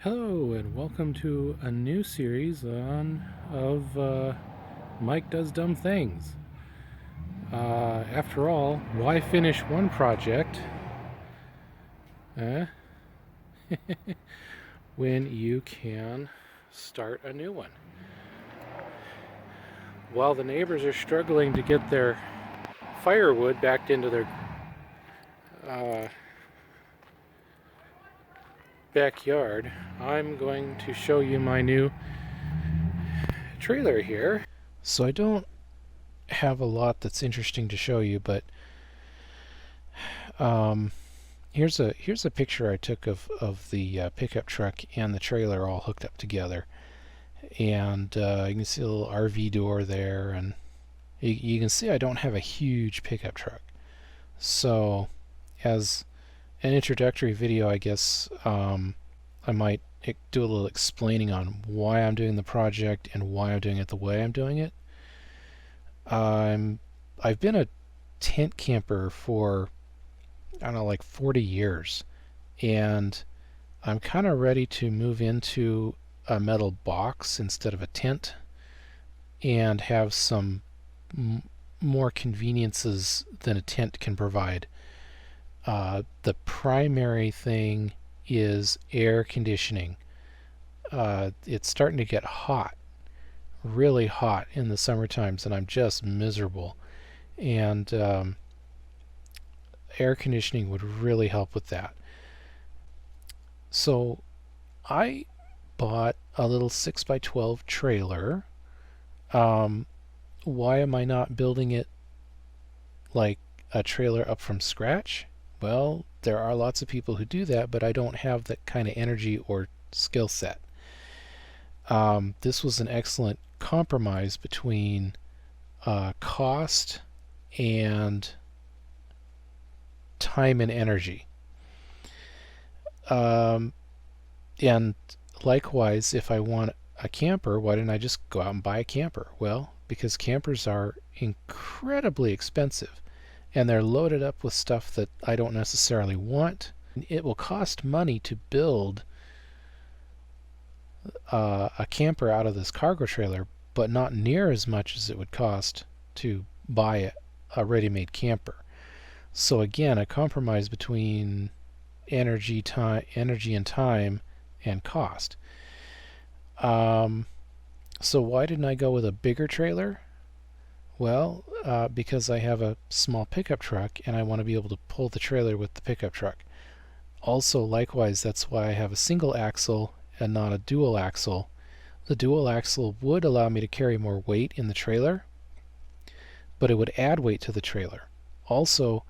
Hello and welcome to a new series of Mike Does Dumb Things. After all, why finish one project eh, when you can start a new one? While the neighbors are struggling to get their firewood backed into their uh, backyard, I'm going to show you my new trailer here. So I don't have a lot that's interesting to show you, but um, here's a picture I took of the pickup truck and the trailer all hooked up together, and you can see a little RV door there, and you can see I don't have a huge pickup truck. So, as an introductory video, I guess I might do a little explaining on why I'm doing the project and why I'm doing it the way I'm doing it. I've been a tent camper for I don't know, like 40 years, and I'm kind of ready to move into a metal box instead of a tent and have some more conveniences than a tent can provide. The primary thing is air conditioning. It's starting to get hot, really hot in the summer times, and I'm just miserable. And air conditioning would really help with that. So I bought a little 6x12 trailer. Um, why am I not building it like a trailer up from scratch? Well, there are lots of people who do that, but I don't have that kind of energy or skill set. This was an excellent compromise between cost and time and energy. Um, and likewise, if I want a camper, why didn't I just go out and buy a camper? Well, because campers are incredibly expensive and they're loaded up with stuff that I don't necessarily want. It will cost money to build a camper out of this cargo trailer, but not near as much as it would cost to buy a ready-made camper. So again, a compromise between energy and time and cost. So why didn't I go with a bigger trailer? Well, because I have a small pickup truck and I want to be able to pull the trailer with the pickup truck. Also, likewise, that's why I have a single axle and not a dual axle. The dual axle would allow me to carry more weight in the trailer, but it would add weight to the trailer. Also,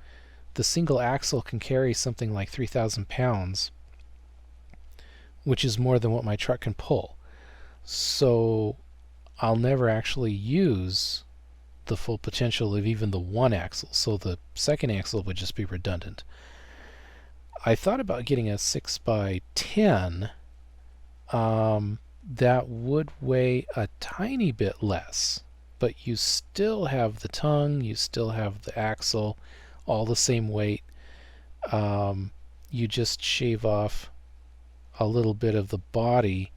the single axle can carry something like 3,000 pounds, which is more than what my truck can pull. So I'll never actually use the full potential of even the one axle, so the second axle would just be redundant. I thought about getting a 6x10 that would weigh a tiny bit less, but you still have the tongue, you still have the axle, all the same weight. You just shave off a little bit of the body,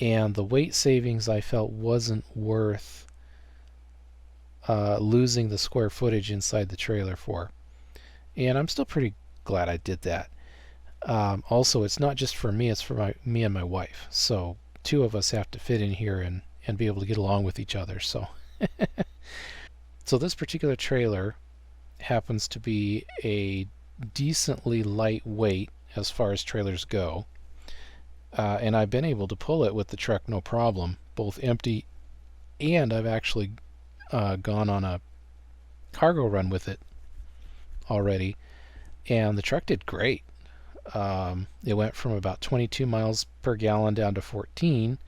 and the weight savings I felt wasn't worth losing the square footage inside the trailer for. And I'm still pretty glad I did that. Also, it's not just for me, it's for me and my wife. So two of us have to fit in here and be able to get along with each other. So, so this particular trailer happens to be a decently lightweight as far as trailers go. And I've been able to pull it with the truck no problem, both empty, and I've actually gone on a cargo run with it already, and the truck did great. It went from about 22 miles per gallon down to 14,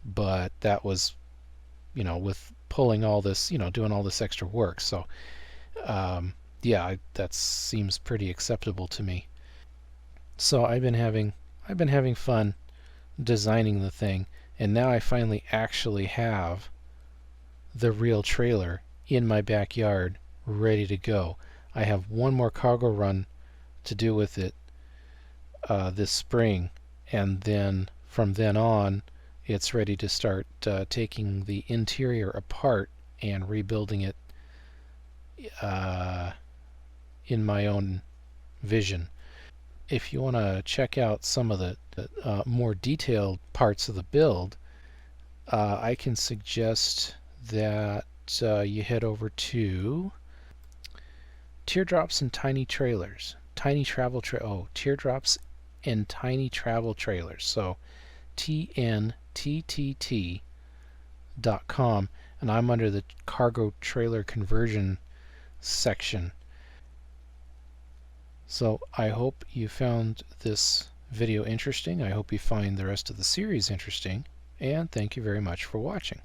but that was, with pulling all this, doing all this extra work. So, yeah, that seems pretty acceptable to me. So I've been having fun designing the thing, and now I finally actually have the real trailer in my backyard ready to go. I have one more cargo run to do with it this spring, and then from then on it's ready to start taking the interior apart and rebuilding it in my own vision. If you want to check out some of the more detailed parts of the build, I can suggest that you head over to Teardrops and Tiny Trailers. Teardrops and Tiny Travel Trailers. So TNTT.com, and I'm under the cargo trailer conversion section. So I hope you found this video interesting. I hope you find the rest of the series interesting, and thank you very much for watching.